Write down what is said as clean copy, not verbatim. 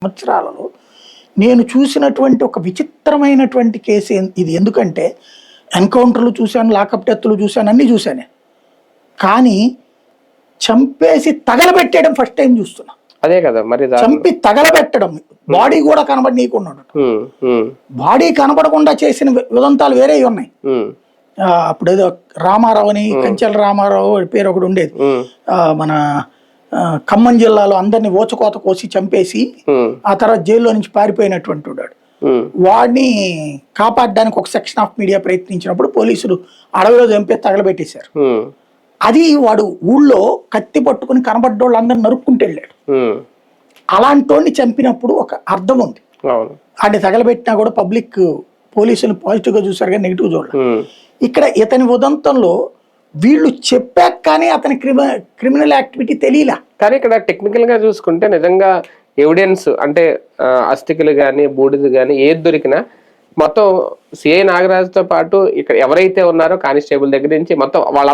సంవత్సరాలలో నేను చూసినటువంటి ఒక విచిత్రమైనటువంటి కేసు ఇది. ఎందుకంటే ఎన్కౌంటర్లు చూశాను, లాకప్ డెత్లు చూశాను, అన్నీ చూశాను. కానీ చంపేసి తగలబెట్టేయడం ఫస్ట్ టైం చూస్తున్నా. అదే కదా మరి, చంపి తగలబెట్టడం, బాడీ కూడా కనబడి నీకున్నాడు. బాడీ కనబడకుండా చేసిన విదంతాలు వేరే ఉన్నాయి. అప్పుడు ఏదో రామారావు అని, కంచెల రామారావు పేరు ఒకటి ఉండేది, మన ఖమ్మం జిల్లాలో అందరినీ ఓచకోత కోసి చంపేసి ఆ తర్వాత జైల్లో నుంచి పారిపోయినటువంటి వాడు. వాడిని కాపాడడానికి ఒక సెక్షన్ ఆఫ్ మీడియా ప్రయత్నించినప్పుడు పోలీసులు అడవిలో చంపే తగలబెట్టేశారు. అది వాడు ఊళ్ళో కత్తి పట్టుకుని కనబడ్డోళ్ళు అందరిని నరుక్కుంటూ వెళ్ళాడు. అలాంటి చంపినప్పుడు ఒక అర్థం ఉంది. వాడిని తగలబెట్టినా కూడా పబ్లిక్ పోలీసులు పాజిటివ్ గా చూసారు కానీ నెగిటివ్ చూడలేదు. ఇక్కడ ఇతని ఉదంతంలో వీళ్ళు చెప్పాక కానీ అతని క్రిమినల్ యాక్టివిటీ తెలియలా. కానీ ఇక్కడ టెక్నికల్ గా చూసుకుంటే నిజంగా ఎవిడెన్స్ అంటే అస్థికలు కానీ బూడిద కానీ ఏది దొరికినా మొత్తం సిఐ నాగరాజుతో పాటు ఇక్కడ ఎవరైతే ఉన్నారో కానిస్టేబుల్ దగ్గర నుంచి మొత్తం వాళ్ళ